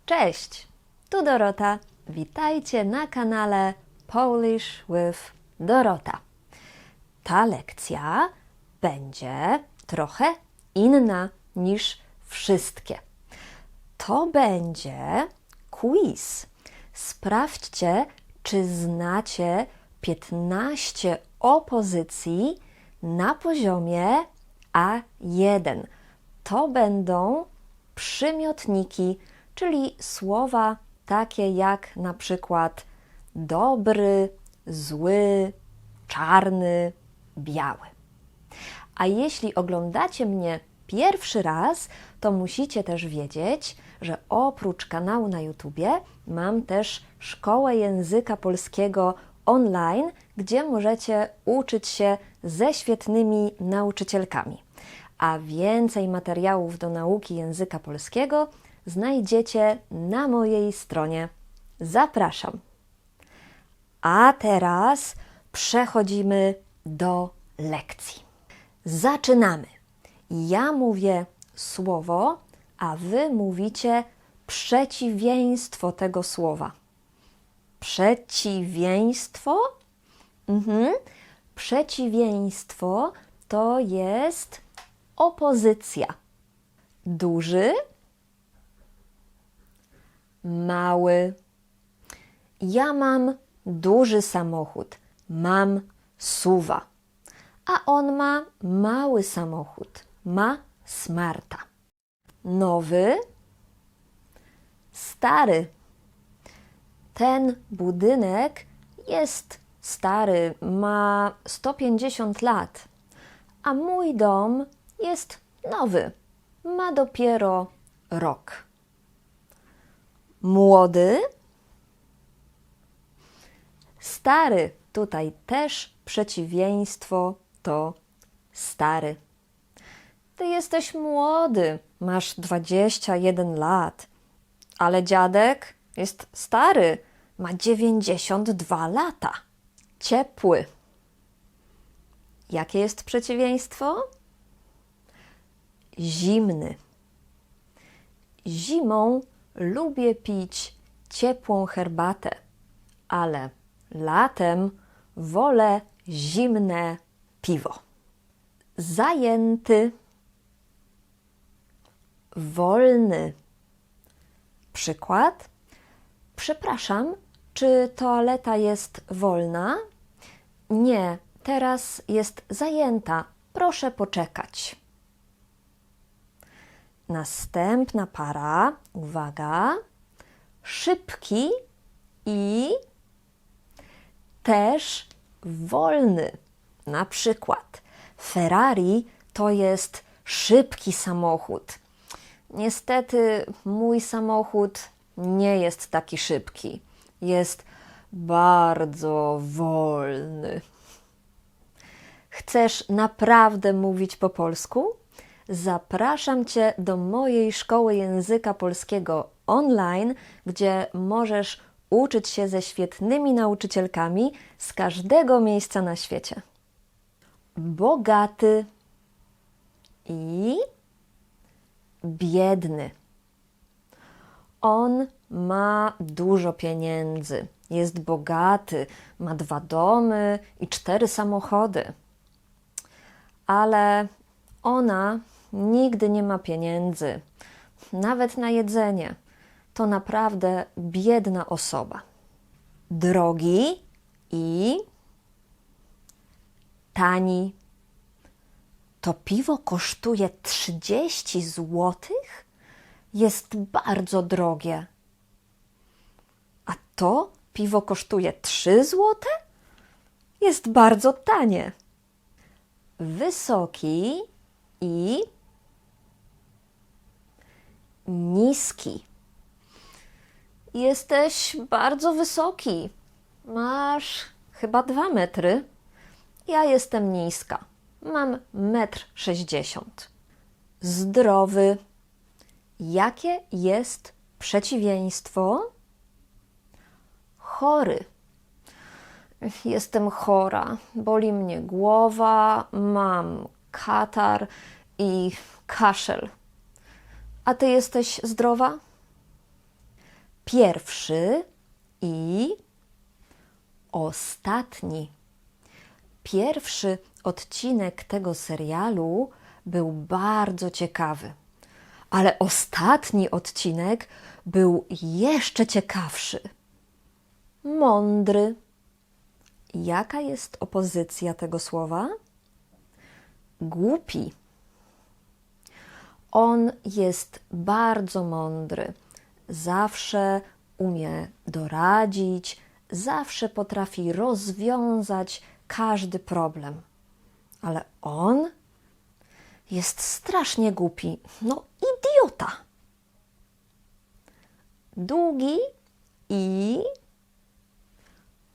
Cześć, tu Dorota. Witajcie na kanale Polish with Dorota. Ta lekcja będzie trochę inna niż wszystkie. To będzie quiz. Sprawdźcie, czy znacie 15 opozycji na poziomie A1. To będą przymiotniki, czyli słowa takie jak na przykład dobry, zły, czarny, biały. A jeśli oglądacie mnie pierwszy raz, to musicie też wiedzieć, że oprócz kanału na YouTubie mam też szkołę języka polskiego online, gdzie możecie uczyć się ze świetnymi nauczycielkami. A więcej materiałów do nauki języka polskiego znajdziecie na mojej stronie. Zapraszam. A teraz przechodzimy do lekcji. Zaczynamy. Ja mówię słowo, a wy mówicie przeciwieństwo tego słowa. Przeciwieństwo? Przeciwieństwo to jest opozycja. Duży, mały. Ja mam duży samochód, mam SUV-a, a on ma mały samochód, ma Smarta. Nowy, stary. Ten budynek jest stary, ma 150 lat, a mój dom jest nowy, ma dopiero rok. Młody, stary. Tutaj też przeciwieństwo to stary. Ty jesteś młody, masz 21 lat, ale dziadek jest stary, ma 92 lata. Ciepły. Jakie jest przeciwieństwo? Zimny. Zimą lubię pić ciepłą herbatę, ale latem wolę zimne piwo. Zajęty. Wolny. Przykład. Przepraszam, czy toaleta jest wolna? Nie, teraz jest zajęta. Proszę poczekać. Następna para. Uwaga. Szybki i też wolny. Na przykład Ferrari to jest szybki samochód. Niestety mój samochód nie jest taki szybki. Jest bardzo wolny. Chcesz naprawdę mówić po polsku? Zapraszam Cię do mojej szkoły języka polskiego online, gdzie możesz uczyć się ze świetnymi nauczycielkami z każdego miejsca na świecie. Bogaty i biedny. On ma dużo pieniędzy, jest bogaty, ma 2 domy i 4 samochody. Ale ona nigdy nie ma pieniędzy, nawet na jedzenie. To naprawdę biedna osoba. Drogi i tani. To piwo kosztuje 30 złotych? Jest bardzo drogie. A to piwo kosztuje 3 złote? Jest bardzo tanie. Wysoki i niski. Jesteś bardzo wysoki. Masz chyba 2 metry. Ja jestem niska. Mam 1,60 m. Zdrowy. Jakie jest przeciwieństwo? Chory. Jestem chora. Boli mnie głowa, mam katar i kaszel. A ty jesteś zdrowa? pierwszy i ostatni. Pierwszy odcinek tego serialu był bardzo ciekawy, ale ostatni odcinek był jeszcze ciekawszy. Mądry. Jaka jest opozycja tego słowa? Głupi. On jest bardzo mądry. Zawsze umie doradzić, zawsze potrafi rozwiązać każdy problem. Ale on jest strasznie głupi. No, idiota. Długi i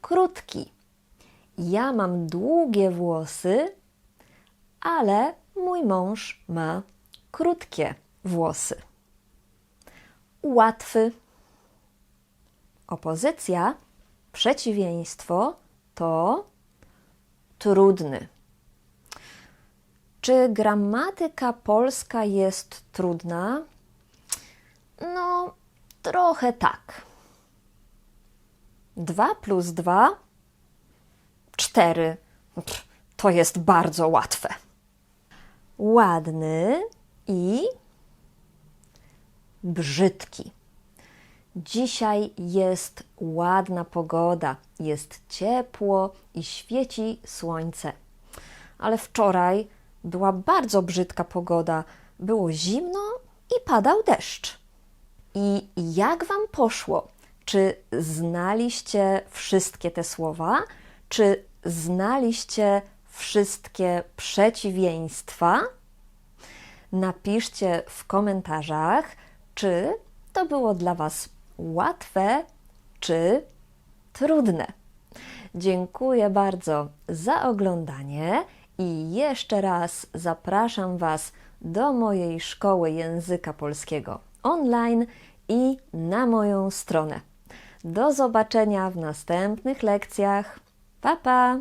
krótki. Ja mam długie włosy, ale mój mąż ma krótkie włosy. Łatwy. Opozycja, przeciwieństwo to trudny. Czy gramatyka polska jest trudna? No, trochę tak. 2 plus 2? 4. To jest bardzo łatwe. Ładny i brzydki. Dzisiaj jest ładna pogoda, jest ciepło i świeci słońce. Ale wczoraj była bardzo brzydka pogoda, było zimno i padał deszcz. I jak Wam poszło? Czy znaliście wszystkie te słowa? Czy znaliście wszystkie przeciwieństwa? Napiszcie w komentarzach, czy to było dla Was łatwe, czy trudne. Dziękuję bardzo za oglądanie i jeszcze raz zapraszam Was do mojej szkoły języka polskiego online i na moją stronę. Do zobaczenia w następnych lekcjach. Pa, pa!